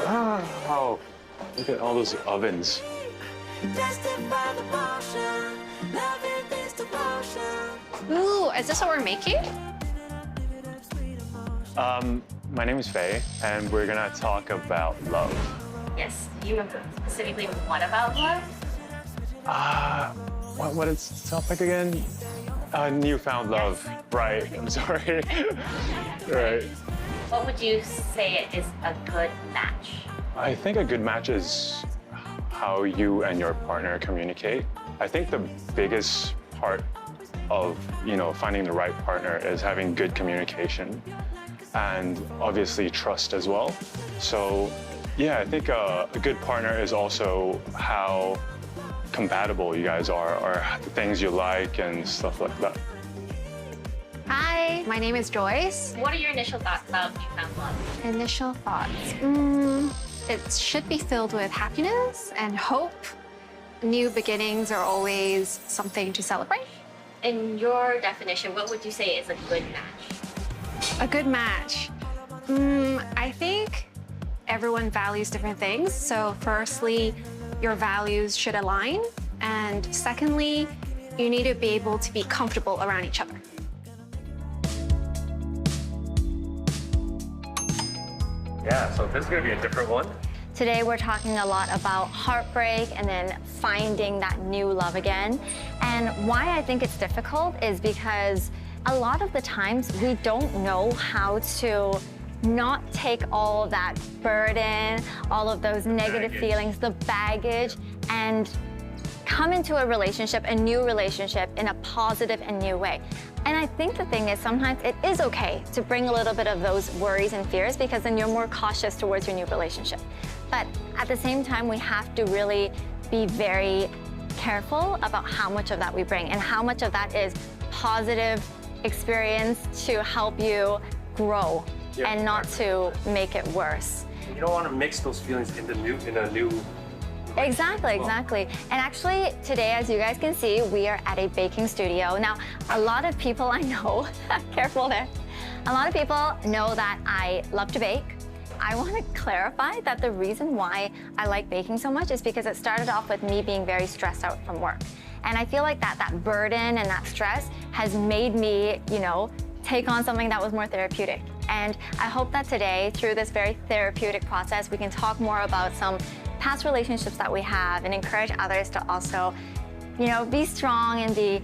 Wow. Look at all those ovens. Ooh, is this what we're making? My name is Faye, and we're gonna talk about love. Yes, you remember specifically what about love? What is the topic again? Newfound love. Yes. Right, I'm sorry. Right. What would you say is a good match? I think a good match is how you and your partner communicate. I think the biggest part of, finding the right partner is having good communication and obviously trust as well. So, yeah, I think a good partner is also how compatible you guys are, or the things you like and stuff like that. Hi, my name is Joyce. What are your initial thoughts about newfound love? Initial thoughts. It should be filled with happiness and hope. New beginnings are always something to celebrate. In your definition, what would you say is a good match? A good match. I think everyone values different things. So firstly, your values should align. And secondly, you need to be able to be comfortable around each other. Yeah, so this is gonna be a different one. Today we're talking a lot about heartbreak and then finding that new love again. And why I think it's difficult is because a lot of the times we don't know how to not take all of that burden, all of those negative feelings, the baggage, and come into a new relationship in a positive and new way. And I think the thing is sometimes it is okay to bring a little bit of those worries and fears because then you're more cautious towards your new relationship. But at the same time, we have to really be very careful about how much of that we bring and how much of that is positive experience to help you grow and not to make it worse. You don't want to mix those feelings in a new. Exactly. And actually, today, as you guys can see, we are at a baking studio. Now, a lot of people I know, careful there, a lot of people know that I love to bake. I want to clarify that the reason why I like baking so much is because it started off with me being very stressed out from work. And I feel like that burden and that stress has made me, take on something that was more therapeutic. And I hope that today, through this very therapeutic process, we can talk more about some past relationships that we have and encourage others to also, be strong and be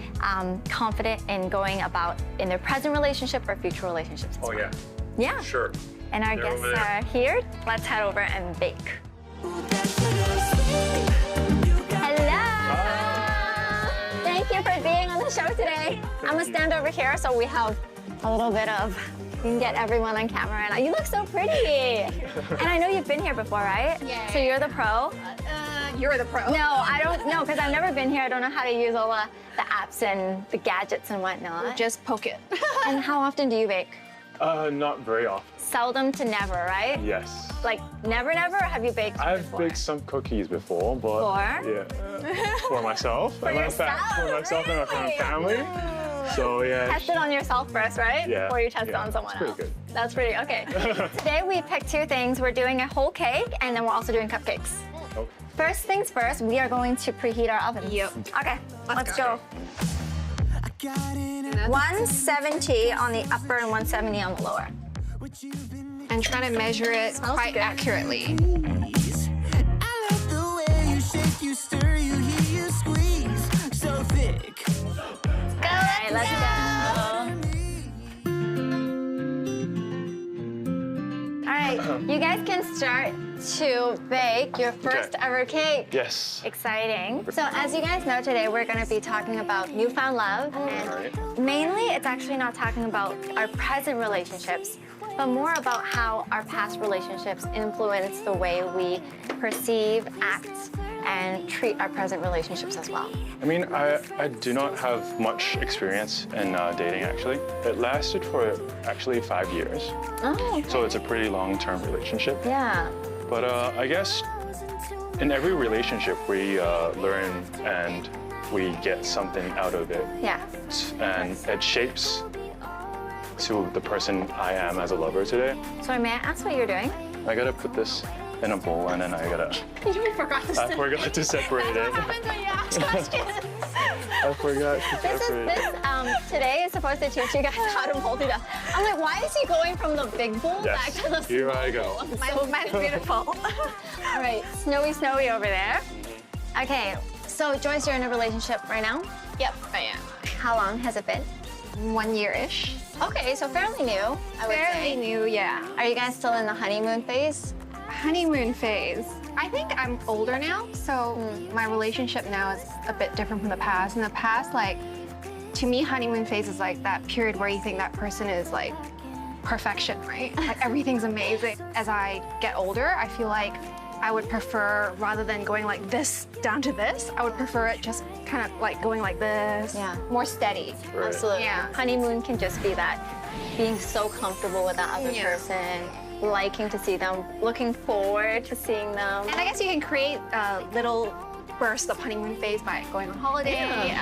confident in going about in their present relationship or future relationships. Oh, yeah. Yeah. Sure. And our guests are here. Let's head over and bake. Hello! Thank you for being on the show today. I'm gonna stand over here so we have a little bit of, you can get everyone on camera. And you look so pretty. And I know you've been here before, right? Yeah. So you're the pro? You're the pro. No, I don't know, because I've never been here. I don't know how to use all the apps and the gadgets and whatnot. Just poke it. And how often do you bake? Not very often. Seldom to never, right? Yes. Like never, or have you baked I've before? baked some cookies before, but for myself, For yourself, for myself and my really? family. So yeah. Test it on yourself first, right? Yeah. Before you test it on someone else. Pretty good. That's pretty okay. Today we picked two things. We're doing a whole cake, and then we're also doing cupcakes. Okay. First things first, we are going to preheat our ovens. Yep. Okay, let's go. And 170 on the upper and 170 on the lower. and trying to measure it quite good. accurately. I love the way you shake, you stir, you heat, you squeeze, so thick. All right, let's go. All right, you guys can start to bake your first ever cake. Yes. Exciting. So as you guys know, today we're going to be talking about newfound love. And mainly, it's actually not talking about our present relationships, but more about how our past relationships influence the way we perceive, act, and treat our present relationships as well. I mean, I do not have much experience in dating, actually. It lasted for actually 5 years. Oh, okay. So it's a pretty long-term relationship. Yeah. But I guess in every relationship, we learn and we get something out of it. Yeah. And it shapes to the person I am as a lover today. So may I ask what you're doing? I gotta put this in a bowl, and then I forgot to I forgot to separate it. What happens when you ask questions? I forgot to separate it. Today is supposed to teach you guys how to multitask. I'm like, why is he going from the big bowl back to the small Here I go. bowl? Mine's beautiful. All right, snowy over there. Okay, so Joyce, you're in a relationship right now? Yep, I am. How long has it been? 1 year-ish. Okay, so fairly new, I would Fairly say. new, yeah. Are you guys still in the honeymoon phase? Honeymoon phase. I think I'm older now, so my relationship now is a bit different from the past. In the past, like, to me, honeymoon phase is like that period where you think that person is like perfection, right? Like everything's amazing. As I get older, I feel like I would prefer, rather than going like this down to this, I would prefer it just kind of like going like this. Yeah. More steady. Right. Absolutely. Yeah. Honeymoon can just be that, being so comfortable with that other Yeah. person, liking to see them, looking forward to seeing them. And I guess you can create a little burst of honeymoon phase by going on holiday,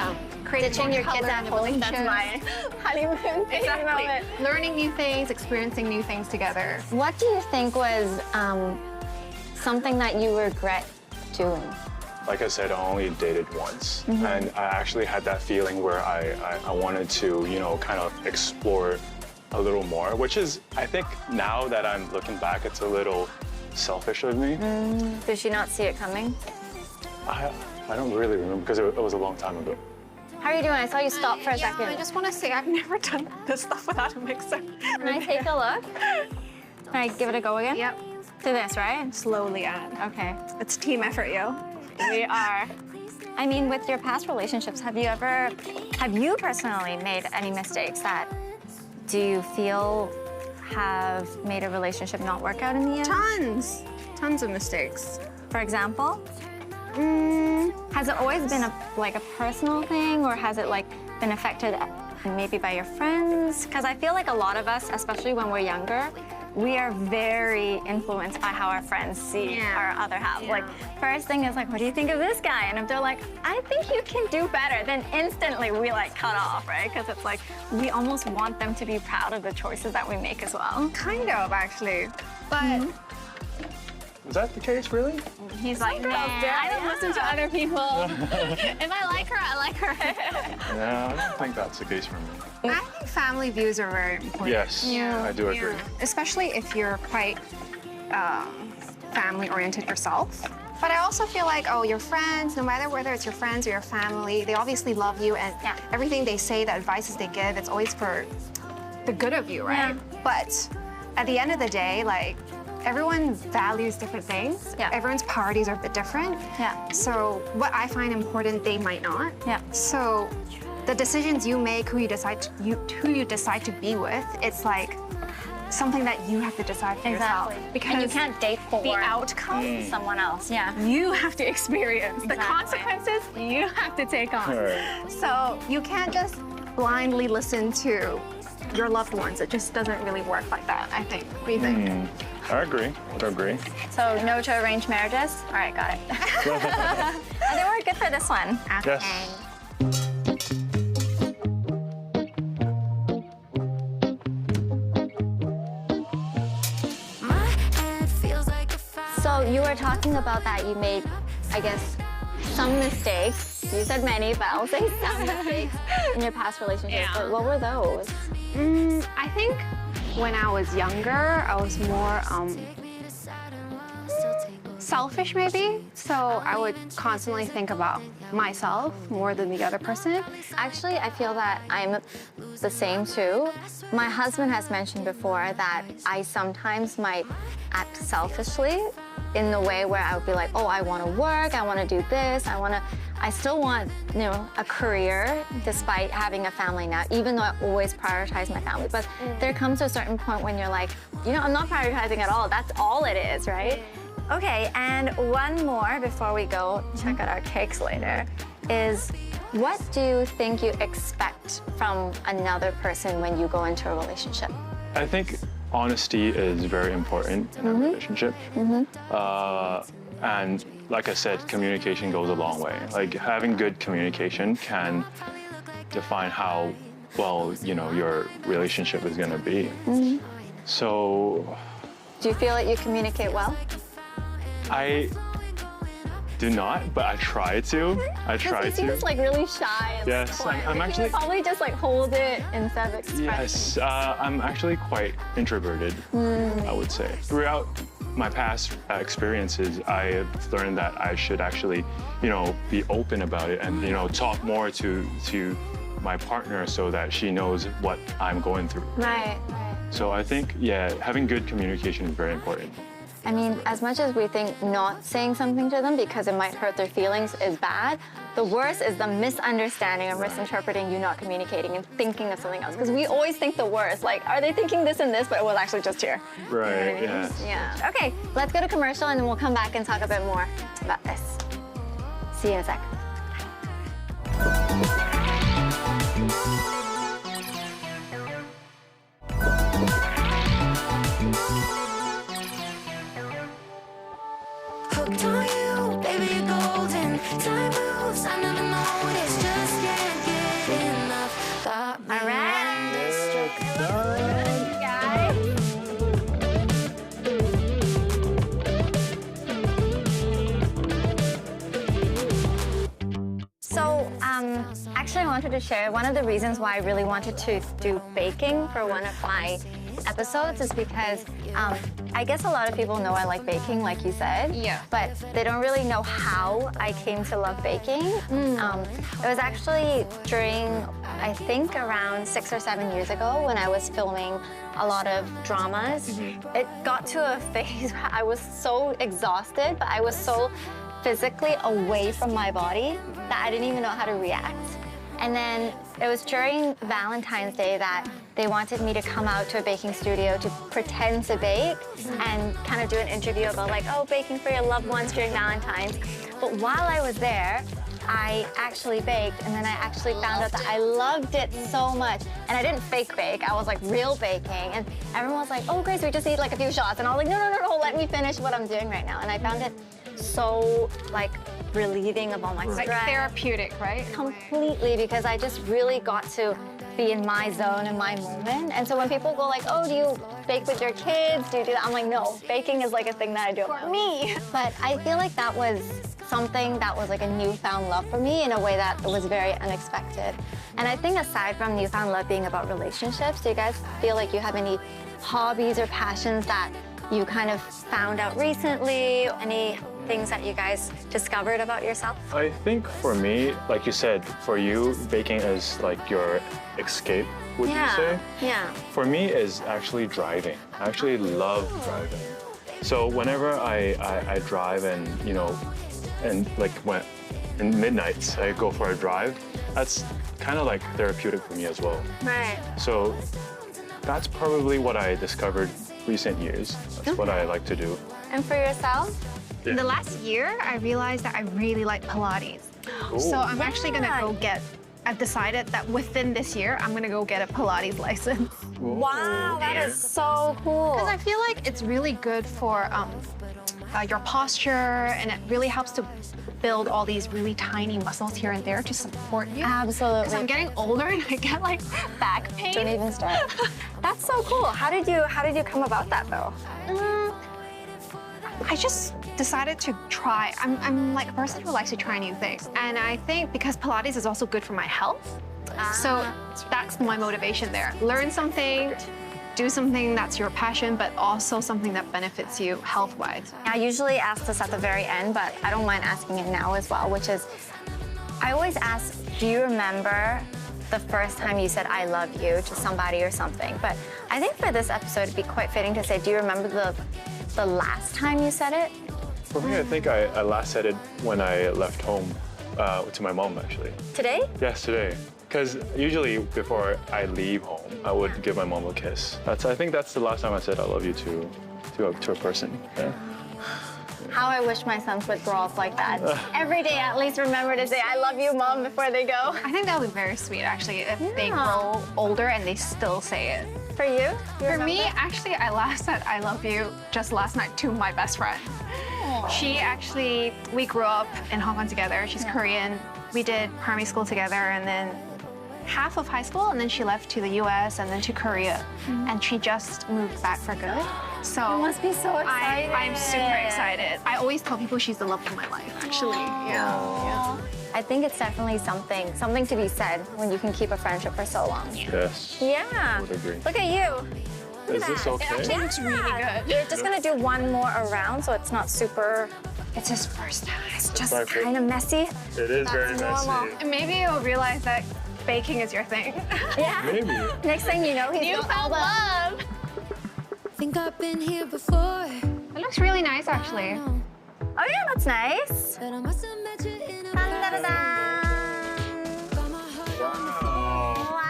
creating Ditching more your kids color at in the home, that's my honeymoon phase. Exactly. I love it. Learning new things, experiencing new things together. What do you think was something that you regret doing? Like I said, I only dated once, and I actually had that feeling where I wanted to, you know, kind of explore a little more, which is, I think now that I'm looking back, it's a little selfish of me. Did she not see it coming? I don't really remember because it was a long time ago. How are you doing? I saw you stop for a Yeah, second. I just want to say I've never done this stuff without a mixer. Can I take a look? Can I give it a go again? Yep. To this, right? Slowly add. Okay. It's team effort, yo. We are. I mean, with your past relationships, have you personally made any mistakes that do you feel have made a relationship not work out in the end? Tons of mistakes. For example? Has it always been a personal thing, or has it been affected maybe by your friends? Because I feel like a lot of us, especially when we're younger, we are very influenced by how our friends see our other half. Yeah. Like, first thing is like, what do you think of this guy? And if they're like, I think you can do better, then instantly we cut off, right? Because it's like, we almost want them to be proud of the choices that we make as well. Kind of, actually. But Is that the case, really? He's like, nah, I don't listen to other people. If I like her, I like her. Yeah, I don't think that's the case for me. I think family views are very important. Yes, I do agree. Especially if you're quite family-oriented yourself. But I also feel like, your friends, no matter whether it's your friends or your family, they obviously love you, and everything they say, the advices they give, it's always for the good of you, right? Yeah. But at the end of the day, everyone values different things. Yeah. Everyone's priorities are a bit different. Yeah. So what I find important, they might not. Yeah. So the decisions you make, who you decide to be with, it's like something that you have to decide for Exactly. yourself. Because And you can't date for the outcome, someone else. Yeah. you have to experience. The Exactly. consequences, you have to take on. Right. So you can't just blindly listen to your loved ones. It just doesn't really work like that, I think. What do you think? I agree. I agree. So no to arranged marriages? All right, got it. I think we're good for this one. Yes. My head feels like a fire. So you were talking about that you made, I guess, some mistakes. You said many, but I'll say some mistakes in your past relationships. Yeah. But what were those? I think when I was younger, I was more selfish, maybe. So I would constantly think about myself more than the other person. Actually, I feel that I'm the same too. My husband has mentioned before that I sometimes might act selfishly in the way where I would be like, oh, I want to work, I want to do this, I still want, a career despite having a family now, even though I always prioritize my family. But there comes to a certain point when you're like, I'm not prioritizing at all. That's all it is, right? Okay, and one more before we go check out our cakes later is, what do you think you expect from another person when you go into a relationship? I think honesty is very important in a relationship. And like I said, communication goes a long way. Like, having good communication can define how well, your relationship is gonna be. So, Do you feel that you communicate well? I do not, but I try to. I try He seems to. like really shy. And Yes, quiet. I'm Like, actually- you would probably just like hold it instead of expressing. Yes, I'm actually quite introverted, I would say. Throughout my past experiences, I have learned that I should actually, be open about it and, talk more to my partner so that she knows what I'm going through. Right. So I think, having good communication is very important. I mean, as much as we think not saying something to them because it might hurt their feelings is bad, the worst is the misunderstanding or misinterpreting you not communicating and thinking of something else. Because we always think the worst. Like, are they thinking this and this, but it was actually just here. Right, You know what I mean? yeah. Yeah. Okay, let's go to commercial and then we'll come back and talk a bit more about this. See you in a sec. Hooked on you, baby, you're golden. Time moves, I never noticed. Just can't get enough. Got me All right. wonderstruck. Guys. So, actually, I wanted to share one of the reasons why I really wanted to do baking for one of my episodes is because I guess a lot of people know I like baking, like you said. Yeah. But they don't really know how I came to love baking. It was actually during, I think, around 6 or 7 years ago when I was filming a lot of dramas. It got to a phase where I was so exhausted, but I was so physically away from my body that I didn't even know how to react. And then it was during Valentine's Day that they wanted me to come out to a baking studio to pretend to bake and kind of do an interview about like, oh, baking for your loved ones during Valentine's. But while I was there, I actually baked, and then I actually found out that I loved it so much. And I didn't fake bake, I was like real baking. And everyone was like, oh, Grace, we just need like a few shots. And I was like, no, let me finish what I'm doing right now. And I found it so like relieving of all my stress. Like therapeutic, right? Completely, because I just really got to be in my zone and my moment. And so when people go like, oh, do you bake with your kids? Do you do that? I'm like, no, baking is like a thing that I do for me. But I feel like that was something that was like a newfound love for me in a way that was very unexpected. And I think aside from newfound love being about relationships, do you guys feel like you have any hobbies or passions that you kind of found out recently? Any things that you guys discovered about yourself? I think for me, like you said, for you, baking is like your escape, would you say? Yeah. For me, is actually driving. I actually love driving. So whenever I drive and, and like when in midnights, I go for a drive, that's kind of like therapeutic for me as well. Right. So that's probably what I discovered recent years. That's what I like to do. And for yourself? In the last year, I realized that I really like Pilates. So I'm actually gonna I've decided that within this year, I'm gonna go get a Pilates license. Wow, that is so cool. Because I feel like it's really good for your posture, and it really helps to build all these really tiny muscles here and there to support you. Absolutely. Because I'm getting older and I get like back pain. Don't even start. That's so cool. How did you come about that though? I just decided to try. I'm like a person who likes to try new things. And I think because Pilates is also good for my health, so that's my motivation there. Learn something, do something that's your passion, but also something that benefits you health-wise. I usually ask this at the very end, but I don't mind asking it now as well, which is, I always ask, do you remember the first time you said I love you to somebody or something? But I think for this episode, it'd be quite fitting to say, do you remember the last time you said it? For me, I think I last said it when I left home to my mom, actually. Today? Yes, today. Because usually before I leave home, I would give my mom a kiss. I think that's the last time I said I love you to a person. Yeah. How I wish my sons would grow up like that. Every day at least remember to say I love you, Mom, before they go. I think that would be very sweet, actually, if they grow older and they still say it. For you? For me, actually, I last said I love you just last night to my best friend. We grew up in Hong Kong together. She's Korean. We did primary school together, and then half of high school, and then she left to the US and then to Korea. And she just moved back for good. So You must be so excited. I'm super excited. I always tell people she's the love of my life, actually. Yeah. I think it's definitely something to be said when you can keep a friendship for so long. Yes. Yeah. Would agree. Look at you. Is this okay? It looks really good. We're just gonna do one more around, so it's not super. It's his first time. It's just my first- kind of messy. It is very normal. messy. And maybe you'll realize that baking is your thing. Yeah. Maybe. Next thing you know, he's with all the love. Think I've been here before. It looks really nice, actually. Oh yeah, that's nice. But I must have met you in a Dun, dun, dun, dun. Got my heart Wow. Wow.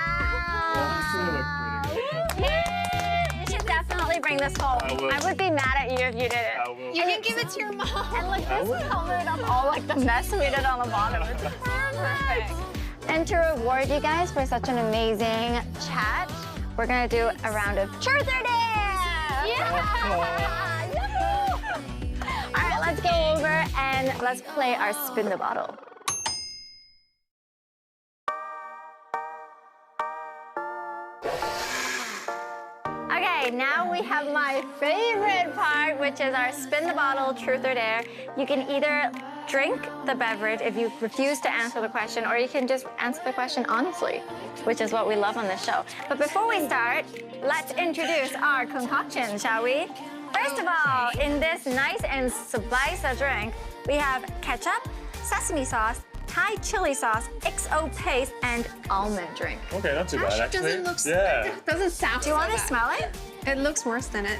You should definitely bring this home. I will. I would be mad at you if you did it. I will. You can give it to your mom. And look, this covered up all like the mess we did on the bottom. It's perfect. And to reward you guys for such an amazing chat, we're gonna do a round of Truth or Dare! Yeah! Yahoo! All right, let's go over and let's play our spin the bottle. Okay, now we have my favorite part, which is our spin the bottle, truth or dare. You can either drink the beverage if you refuse to answer the question, or you can just answer the question honestly, which is what we love on this show. But before we start, let's introduce our concoction, shall we? First of all, in this nice and spicy drink, we have ketchup, sesame sauce, Thai chili sauce, XO paste, and almond drink. Okay, not too bad actually. Doesn't look Yeah. doesn't sound Do you so want to bad. smell it? It looks worse than it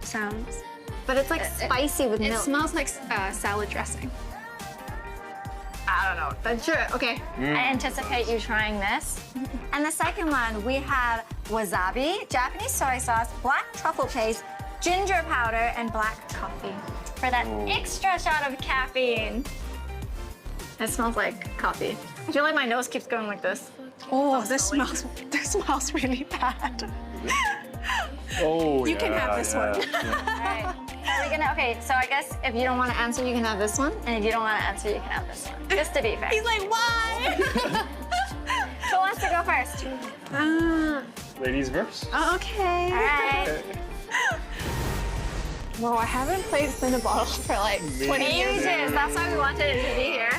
sounds. But it's like spicy with It milk. smells like salad dressing. I don't know. That's sure. Okay. I anticipate you trying this. And the second one, we have wasabi, Japanese soy sauce, black truffle paste, ginger powder, and black coffee for that extra shot of caffeine. It smells like coffee. I feel like my nose keeps going like this. Oh, this smells really bad. Oh, You can have this one. yeah. All right. Are we gonna? Okay. So I guess if you don't want to answer, you can have this one, and if you don't want to answer, you can have this one. Just to be fair. He's like, why? Who wants to go first? Ladies first. Okay. All right. Well, I haven't played spin a bottle for like 20 years. Ages. That's why we wanted it to be here.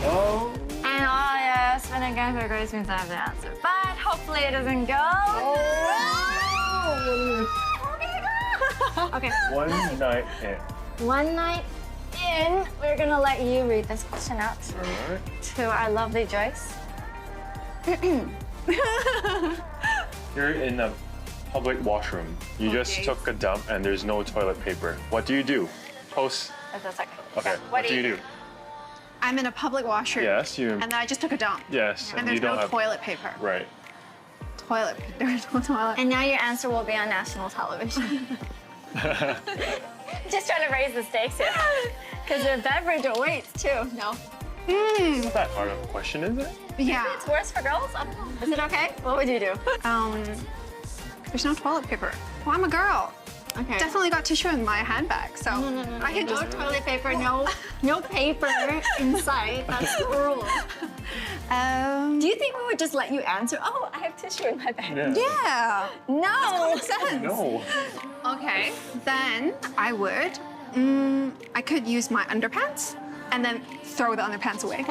Oh. And oh yeah, spin again for grace means I have the answer. But hopefully it doesn't go. Okay. One night in. One night in, we're gonna let you read this question out Alright. to our lovely Joyce. You're in a public washroom. You just took a dump and there's no toilet paper. What do you do? Post. That's a second. Okay. What do you do? I'm in a public washroom. Yes, you. And then I just took a dump. Yes, And you there's don't no have. toilet paper. Right. Toilet. There's no toilet. And now your answer will be on national television. Just trying to raise the stakes here. Because your beverage awaits too. No. It's not that hard of a question, is it? Yeah. It's worse for girls? Is it okay? What would you do? There's no toilet paper. Well, I'm a girl. Okay. Definitely got tissue in my handbag, so I can No just. toilet paper, no paper in sight. That's the rule. Do you think we would just let you answer? Oh, I have tissue in my bag. Yeah. No. Makes sense. No. Okay. Then I would. I could use my underpants and then throw the underpants away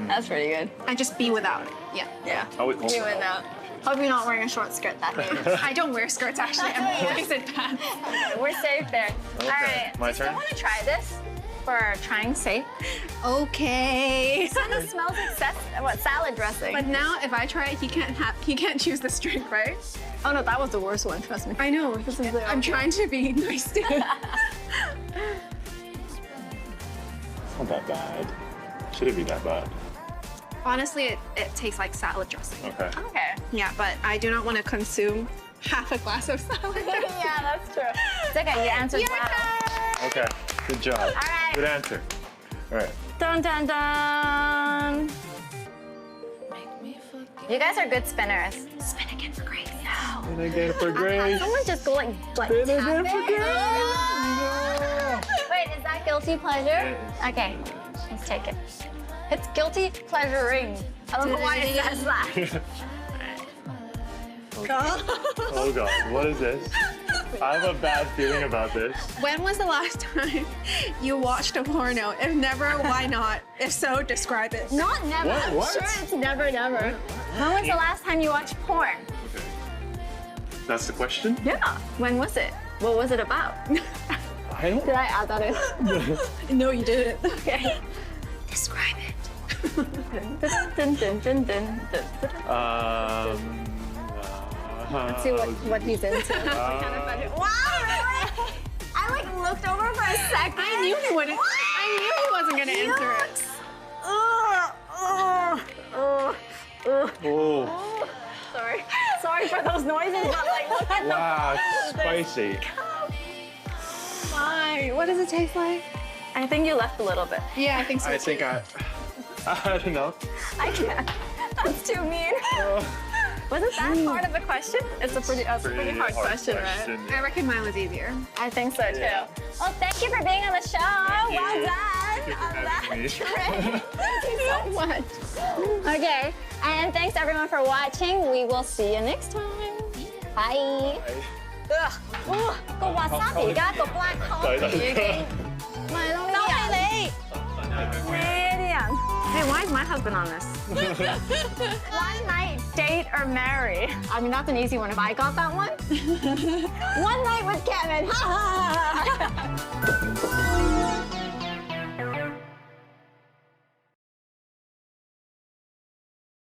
That's pretty good. and just be without it. Yeah. Yeah. I would You would know. Hope you're not wearing a short skirt that day. I don't wear skirts actually. I'm always in pants. We're safe there. Okay, All right. my Do you still turn? want to try this for trying sake? Okay. It kind of smells like salad dressing. But now if I try it, he can't choose this drink, right? Oh no, that was the worst one. Trust me. I know. I'm trying to be nice to him. It's not that bad. Should it be that bad? Honestly, it tastes like salad dressing. Okay. Okay. Yeah, but I do not want to consume half a glass of salad dressing. Yeah, that's true. It's okay. You answered well. Okay. Good job. All right. Good answer. All right. Dun dun dun. You guys are good spinners. Spin again for Grace. No. And again for Have Grace. someone just go like tap And again it. for Grace. Oh. Wait, is that guilty pleasure? Okay, let's take it. It's guilty pleasuring. I don't know why it says that. Oh God, what is this? I have a bad feeling about this. When was the last time you watched a porno? If never, why not? If so, describe it. Not never. What? I'm What? sure it's never, never. When was the last time you watched porn? Okay. That's the question? Yeah. When was it? What was it about? I don't. Did I add that in? No, you didn't. Okay. Describe it. Dun, dun, dun, dun, dun, dun. Let's see what he's into. What kind of budget? Wow, really? I like looked over for a second. I knew he wouldn't. I knew he wasn't gonna answer it. Oh, Sorry. Sorry for those noises, but like look at wow, it's spicy. Fine. What does it taste like? I think you left a little bit. Yeah, I think so. I think I don't know. I can't. That's too mean. Wasn't that part of the question? It's a pretty hard question, right? I reckon mine was easier. I think so too. Yeah. Well, thank you for being on the show. Well you. done on that having me. trick. Thank you so much. Okay, and thanks everyone for watching. We will see you next time. Bye. Ugh. 個 wasabi 而家個 black coffee 已經咪咯，就係你咩啲人？Hey, why is my husband on this? One night, date or marry? I mean, that's an easy one if I got that one. One night with Kevin. Ha ha ha.